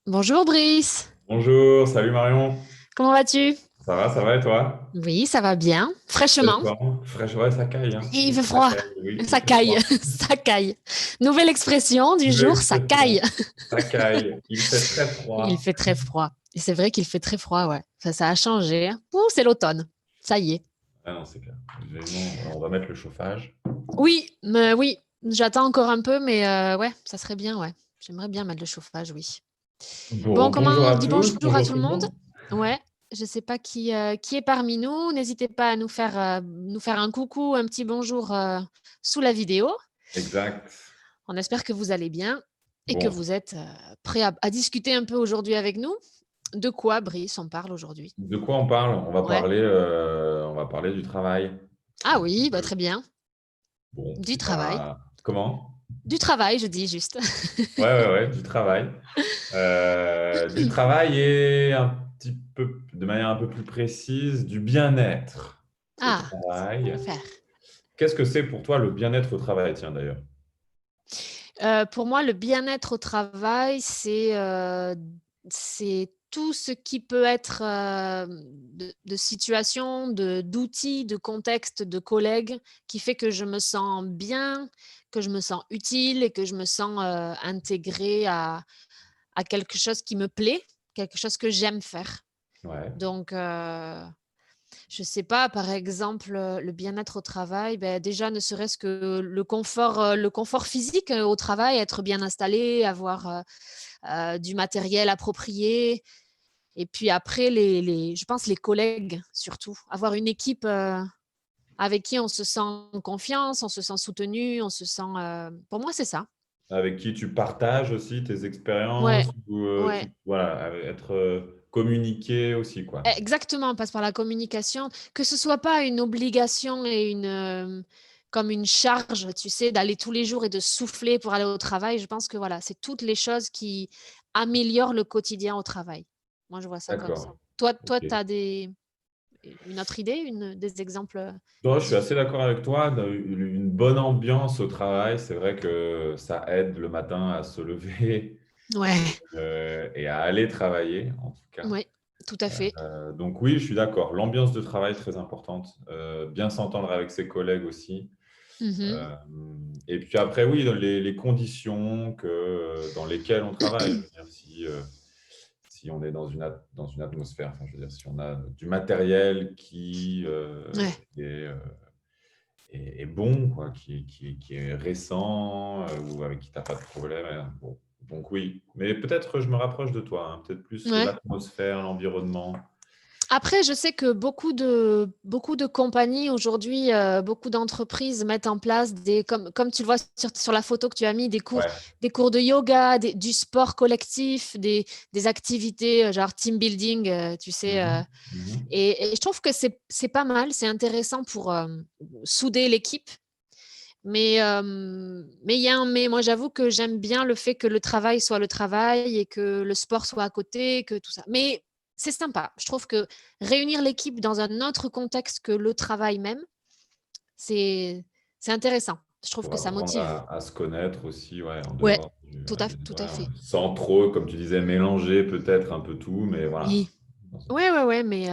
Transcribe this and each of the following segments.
Bonjour Brice, Bonjour, salut Marion. comment vas-tu? Ça va et toi? Oui, ça va bien, Belle fraîchement. forme, fraîche, ouais, ça caille, hein. Il Ouh, fait ça froid, caille, oui, il ça fait caille, froid. ça caille. Nouvelle expression du Nouvelle jour, ça caille. expression, ça caille, il fait très Il froid. fait très froid. Et c'est vrai qu'il fait très froid, ouais. Ça a changé, hein. Ouh, c'est l'automne, ça y est. Ah non, c'est clair. Vivement, on va mettre le chauffage. Oui, mais oui, j'attends encore un peu, mais ouais, ça serait bien, ouais. J'aimerais bien mettre le chauffage, oui. Bon, Bon, bonjour comment on à dit tous, bonjour à bonjour tout tout le le monde? monde. Ouais, je sais pas qui est parmi nous. N'hésitez pas à nous faire un coucou, un petit bonjour sous la vidéo. Exact. On espère que vous allez bien et que Bon, vous êtes prêts à discuter un peu aujourd'hui avec nous. De quoi, Brice, on parle aujourd'hui? de quoi on parle? Ouais. On va parler du travail. Ah oui, bah, très bien. Bon, Du c'est travail. pas... Comment? Du travail, je dis juste. Ouais, du travail. Du travail et un petit peu, de manière un peu plus précise, du bien-être au Ah, travail. faire. Qu'est-ce que c'est pour toi le bien-être au travail, tiens d'ailleurs? Pour moi, le bien-être au travail, c'est tout ce qui peut être, de situation, d'outils, de contexte, de collègues qui fait que je me sens bien, que je me sens utile et que je me sens, intégrée à quelque chose qui me plaît, quelque chose que j'aime faire. Ouais, Donc, je sais pas, par exemple, le bien-être au travail, beh, déjà, ne serait-ce que le confort physique, au travail, être bien installé, avoir, du matériel approprié et puis après les je pense les collègues surtout. Avoir une équipe, avec qui on se sent en confiance, on se sent soutenu, on se sent, pour moi, c'est ça. avec qui tu partages aussi tes Ouais, expériences ou ouais. voilà, être communiqué aussi, quoi. Exactement, on passe par la communication, que ce soit pas une obligation et comme une charge, tu sais, d'aller tous les jours et de souffler pour aller au travail. Je pense que voilà, c'est toutes les choses qui améliorent le quotidien au travail. Moi, je vois ça comme ça. D'accord. Toi, tu Ok. as une autre idée, des exemples Non, je suis assez d'accord avec toi. Une bonne ambiance au travail, c'est vrai que ça aide le matin à se lever Ouais, et à aller travailler, en tout cas. ouais, tout à fait. Donc oui, je suis d'accord. L'ambiance de travail, très importante. Bien s'entendre avec ses collègues aussi. Mhm. Euh, et puis après, oui, les conditions dans lesquelles on travaille. Je veux dire, si on est dans une atmosphère, enfin, je veux dire, si on a du matériel Ouais. est bon, quoi, qui est récent ou avec qui tu n'as pas de problème. Bon. Donc oui, mais peut-être je me rapproche de toi, hein, peut-être plus Ouais. l'atmosphère, l'environnement. Après, je sais que beaucoup de compagnies aujourd'hui, beaucoup d'entreprises mettent en place comme tu le vois sur la photo que tu as mis, Ouais. des cours de yoga, du sport collectif, des activités genre team building, tu sais. Mhm. Mhm. Et je trouve que c'est pas mal, c'est intéressant pour souder l'équipe. Mais il y a un mais. Moi, j'avoue que j'aime bien le fait que le travail soit le travail et que le sport soit à côté, que tout ça. Mais c'est sympa. Je trouve que réunir l'équipe dans un autre contexte que le travail même, c'est c'est intéressant. Je trouve Pour que ça apprendre motive. à se connaître aussi, ouais, en Ouais, dehors des tout à horaires, fait. sans trop, comme tu disais, mélanger peut-être un peu tout, mais voilà. Oui. Ouais, mais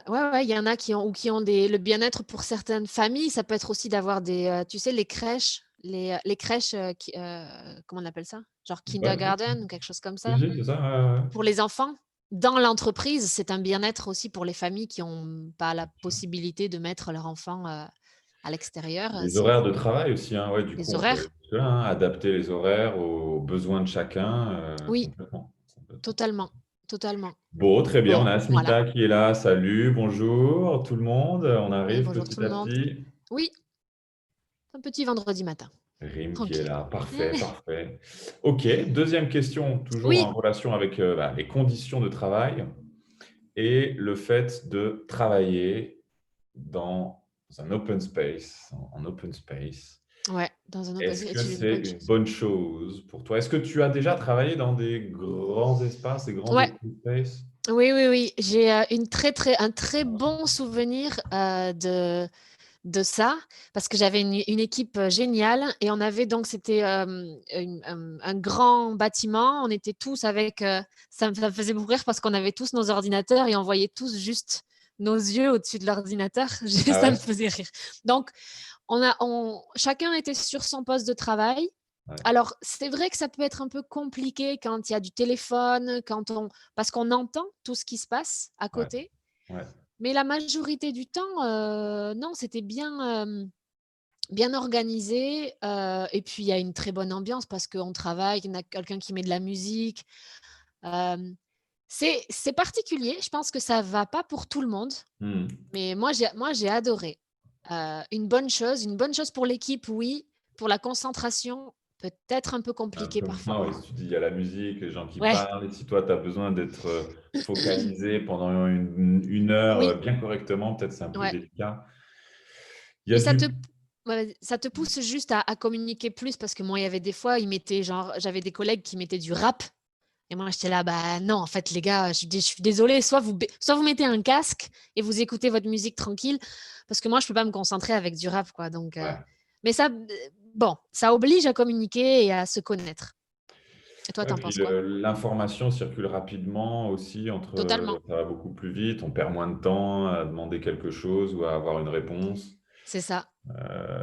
ouais, il y en a qui ont le bien-être pour certaines familles. Ça peut être aussi d'avoir tu sais, les crèches, comment on appelle ça? Genre Ouais, kindergarten ou quelque chose comme oui, ça? c'est ça. Ouais, Pour les enfants, dans l'entreprise, c'est un bien-être aussi pour les familles qui ont pas la ouais. possibilité de mettre leur enfant, à l'extérieur, Les c'est horaires de travail aussi, hein, ouais, du coup, les on peut horaires. aller jusque-là, hein, adapter les horaires aux besoins de chacun Oui, complètement. Complètement. totalement, totalement. Bon, très bien, on Bon, a voilà. Asmita qui est là. Salut, bonjour tout le monde. On Oui, arrive bonjour tout petit le à monde. petit. Oui, un petit vendredi matin, Rim qui est tranquille. là. Parfait, parfait. OK, deuxième question, toujours Oui. en relation avec les conditions de travail et le fait de travailler dans un open space, en open space. Ouais, dans un open Est-ce space, que c'est une c'est bonne une chose. bonne chose pour toi? Est-ce que tu as déjà travaillé dans des grands espaces, des grands Ouais, open space? oui. J'ai un très bon souvenir de ça parce que j'avais une équipe géniale et on avait donc c'était un grand bâtiment. On était tous avec, ça me faisait beaucoup rire parce qu'on avait tous nos ordinateurs et on voyait tous juste nos yeux au-dessus de l'ordinateur. Ah Ça me ouais? faisait rire. Donc, chacun était sur son poste de travail. Ouais, Alors, c'est vrai que ça peut être un peu compliqué quand il y a du téléphone, parce qu'on entend tout ce qui se passe à ouais, côté. ouais, Mais la majorité du temps, non, c'était bien organisé, et puis il y a une très bonne ambiance parce qu'on travaille, il y en a quelqu'un qui met de la musique. Hem, c'est particulier, je pense que ça va pas pour tout le monde, mmh. mais moi j'ai adoré. Une bonne chose pour l'équipe, oui, pour la concentration, peut-être un peu Un compliqué peu parfois. moins, oui, si tu dis il y a la musique, les gens qui Ouais, parlent et si toi tu as besoin d'être, focalisé pendant une heure, oui, bien correctement, peut-être c'est un peu ouais. délicat. Il y a Mais du ça te pousse juste à communiquer plus parce que moi, il y avait des fois, ils mettaient genre j'avais des collègues qui mettaient du rap et moi j'étais là: «Bah non, en fait les gars, je suis désolée, soit vous mettez un casque et vous écoutez votre musique tranquille parce que moi je peux pas me concentrer avec du rap quoi», donc ouais. mais ça, bon, ça oblige à communiquer et à se connaître. Et toi, Ouais, tu puis penses quoi? l'information circule rapidement aussi entre, Totalement, ça va beaucoup plus vite, on perd moins de temps à demander quelque chose ou à avoir une réponse. c'est ça.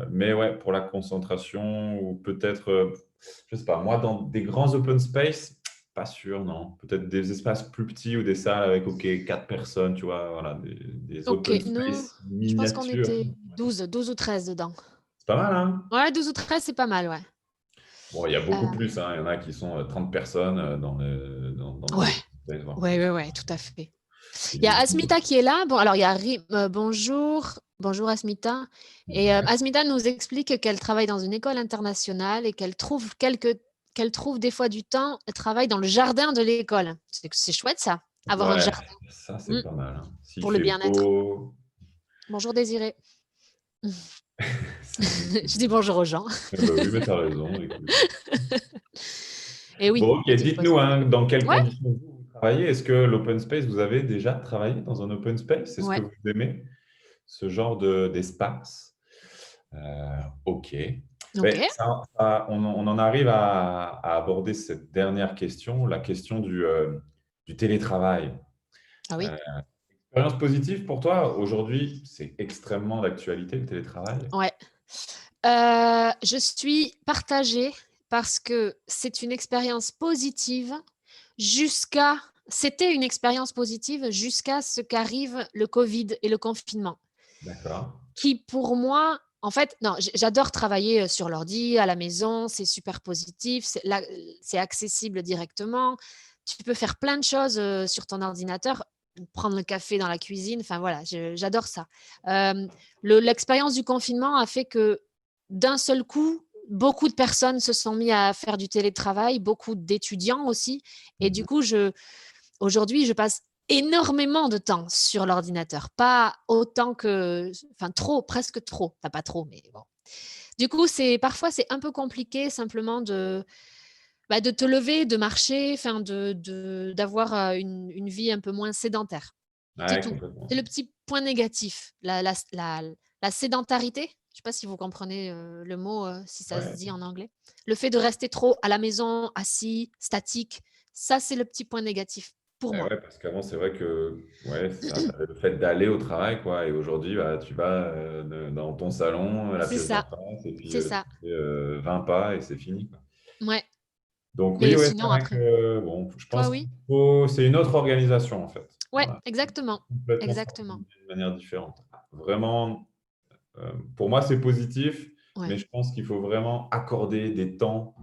Mais ouais, pour la concentration ou peut-être, je sais pas, moi dans des grands open space, pas sûr, non. Peut-être des espaces plus petits ou des salles avec, OK, 4 personnes, tu vois? Voilà, des OK, open nous, space je pense qu'on miniatures. était 12 ou 13 dedans. C'est pas mal, hein? Ouais, 12 ou 13, c'est pas mal, ouais. Bon, il y a beaucoup Heu, plus, hein. Il y en a qui sont, 30 personnes, dans des ouais, open space, voire ouais, plus. ouais, ouais, tout à fait. C'est Il y a des Asmita qui est là. Bon, alors il y a bonjour, bonjour Asmita. Et Asmita nous explique qu'elle travaille dans une école internationale et qu'elle trouve des fois du temps, elle travaille dans le jardin de l'école. C'est chouette ça, avoir un Ouais, jardin, ça, c'est mmh, pas mal, hein. S'il pour le fait bien-être. beau, Bonjour Désiré. ça c'est Je dis bonjour aux gens. eh bah, oui, mais tu as raison, écoute. Et oui, Bon, OK, petite pause. dites-nous, hein, dans quelles Ouais, conditions vous travaillez? Est-ce que l'open space, vous avez déjà travaillé dans un open space? Est-ce que ouais, vous aimez ce genre d'espace? Heu, OK. OK. Mais on en arrive à aborder cette dernière question, la question du télétravail. Ah oui, Expérience positive pour toi? Aujourd'hui, c'est extrêmement d'actualité, le télétravail? ouais. Je suis partagée parce que c'est une expérience positive jusqu'à c'était une expérience positive jusqu'à ce qu'arrive le covid et le confinement, D'accord. qui pour moi en fait non, j'adore travailler, sur l'ordi, à la maison, c'est super positif, c'est accessible directement. Tu peux faire plein de choses, sur ton ordinateur, prendre le café dans la cuisine, enfin voilà, j'adore ça. Hem, l'expérience du confinement a fait que, d'un seul coup, beaucoup de personnes se sont mis à faire du télétravail, beaucoup d'étudiants aussi et du Mmh. coup, aujourd'hui, je passe énormément de temps sur l'ordinateur. Pas autant que enfin trop, presque trop. Enfin pas trop, mais bon. Du coup, parfois, c'est un peu compliqué simplement de te lever, de marcher, enfin d'avoir, une vie un peu moins sédentaire. C'est Ouais, tout. complètement. C'est le petit point négatif, la sédentarité. Je ne sais pas si vous comprenez, le mot, si ça se Ouais. dit en anglais. Le fait de rester trop à la maison, assis, statique, ça, c'est le petit point négatif pour Et moi. ouais, parce qu'avant, c'est vrai que ouais, c'est ça, tu avais le fait d'aller au travail, quoi. Et aujourd'hui, bah, tu vas dans ton salon, la C'est pièce ça, d'en face, et puis c'est ça. tu fais 20 pas et c'est fini, quoi. Ouais, Donc oui, mais ouais, c'est sinon vrai après que bon, je toi, pense oui? qu'il faut, c'est une autre organisation en fait. Ouais, Voilà, exactement, complètement exactement. s'organiser d'une manière différente. Vraiment, pour moi, c'est positif, Ouais, mais je pense qu'il faut vraiment accorder des temps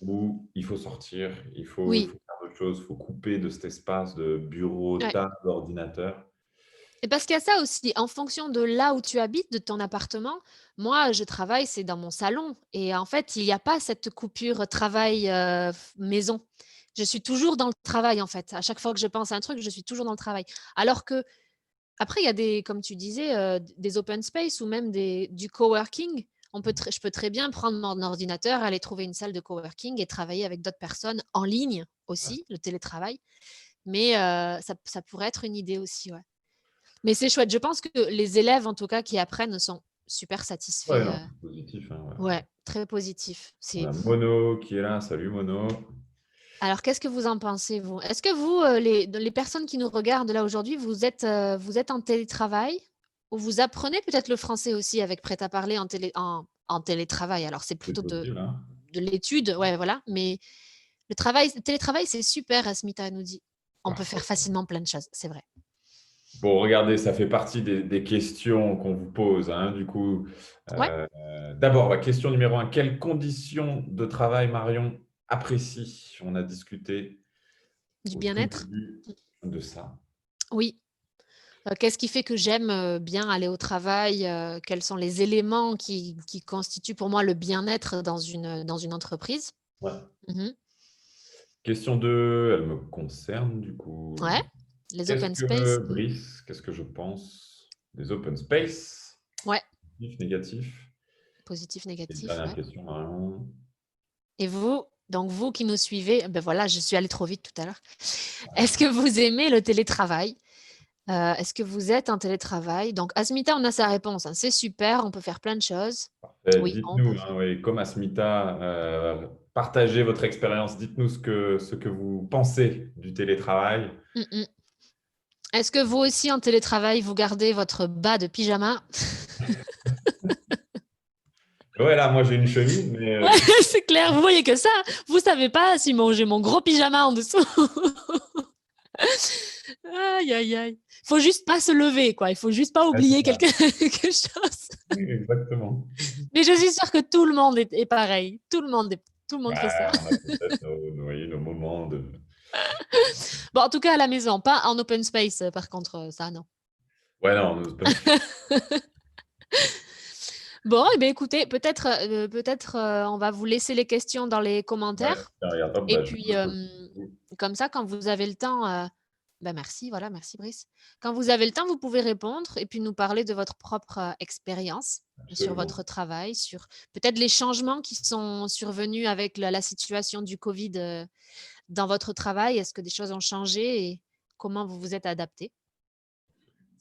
où il faut sortir, il oui, faut faire autre chose, il faut couper de cet espace de bureau, ouais. table, ordinateur. Et parce qu'il y a ça aussi, en fonction de là où tu habites, de ton appartement, moi, je travaille, c'est dans mon salon et en fait, il y a pas cette coupure travail, maison. Je suis toujours dans le travail, en fait. À chaque fois que je pense à un truc, je suis toujours dans le travail. Alors qu'après, il y a comme tu disais, des open space ou même du coworking. Je peux très bien prendre mon ordinateur, aller trouver une salle de coworking et travailler avec d'autres personnes en ligne Ouais. aussi, le télétravail. Mais ça pourrait être une idée aussi, ouais. Mais c'est chouette. Je pense que les élèves, en tout cas, qui apprennent sont super Ouais, satisfaits. non, c'est positif, hein, ouais. Ouais, très positif. On a Mono qui est là. Salut Mono. Alors, qu'est-ce que vous en pensez, vous? Est-ce que vous, les personnes qui nous regardent là aujourd'hui, vous êtes en télétravail ou vous apprenez peut-être le français aussi avec Prêt-à-parler en télétravail? Alors, c'est C'est plutôt possible, hein. de l'étude, ouais, voilà, mais le télétravail, c'est super, Asmita nous dit. On peut faire Parfait. facilement plein de choses, c'est vrai. Bon, regardez, ça fait partie des questions qu'on vous pose, hein, du coup. Ouais, D'abord, question numéro un. Quelles conditions de travail Marion apprécie? On a discuté du au tout bien-être. début de ça. Oui. Qu'est-ce qui fait que j'aime, bien aller au travail? Quels sont les éléments qui constituent pour moi le bien-être dans une entreprise? Ouais. Mmh. Question 2, elle me concerne, du coup. Ouais, les Qu'est-ce open space. que, Brice, qu'est-ce que je pense des open space? Ouais, Positif, négatif? positif, Et négatif, dernière ouais. question, Marion. Et vous, donc vous qui nous suivez, ben voilà, je suis allée trop vite tout à l'heure. Est-ce que vous aimez le télétravail? Est-ce que vous êtes en télétravail? Donc Asmita, on a sa réponse, hein, c'est super, on peut faire plein de choses. Oui, on peut Dites-nous, hein, faire. oui, comme Asmita, partagez votre expérience. Dites-nous ce que vous pensez du télétravail. Mmh mh. Est-ce que vous aussi en télétravail, vous gardez votre bas de pyjama? Ouais, là, moi, j'ai une chemise, mais Ouais, c'est clair, vous voyez que ça, vous savez pas, Simon, j'ai mon gros pyjama en dessous. Aïe, aïe, aïe. Faut juste pas se lever, quoi. Il faut juste pas ouais, c'est oublier ça. quelque chose. Oui, exactement. Mais je suis sûre que tout le monde est pareil. Tout le monde fait ça. Ouais, on a peut-être oui, nos moments de. Bon, en tout cas, à la maison, pas en open space, par contre, ça, non. Ouais, non, Bon, eh bien, écoutez, peut-être, on va vous laisser les questions dans les ouais, commentaires. tiens, regarde, hop, Et bah, je puis, note aussi. comme ça, quand vous avez le temps, bah, merci, voilà, merci Brice. Quand vous avez le temps, vous pouvez répondre et puis nous parler de votre propre, expérience sur Absolument. votre travail, sur peut-être les changements qui sont survenus avec la situation du covid, dans votre travail. Est-ce que des choses ont changé et comment vous vous êtes adaptés?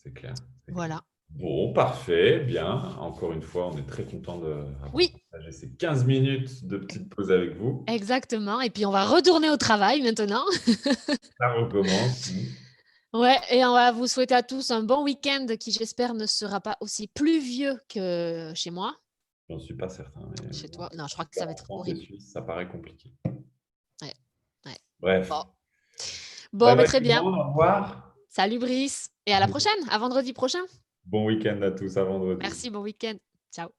C'est clair, c'est clair. Voilà. Bon, parfait, bien. Encore une fois, on est très content d'avoir Oui, partagé ces 15 minutes de petite pause avec vous. exactement et puis on va retourner au travail maintenant. Ça recommence. Ouais et on va vous souhaiter à tous un bon week-end qui, j'espère, ne sera pas aussi pluvieux que chez moi. J'en suis pas certain, mais Chez bon, toi? Non, je crois que ça va en être France et horrible. Suisse, ça paraît compliqué. Ouais, ouais. Bref. Bon. Bon, Bon, bah, mais très tout le bien. monde, au revoir. Salut Brice et à la prochaine, à vendredi prochain. Bon week-end à tous, à vendredi. Merci, bon week-end. Ciao.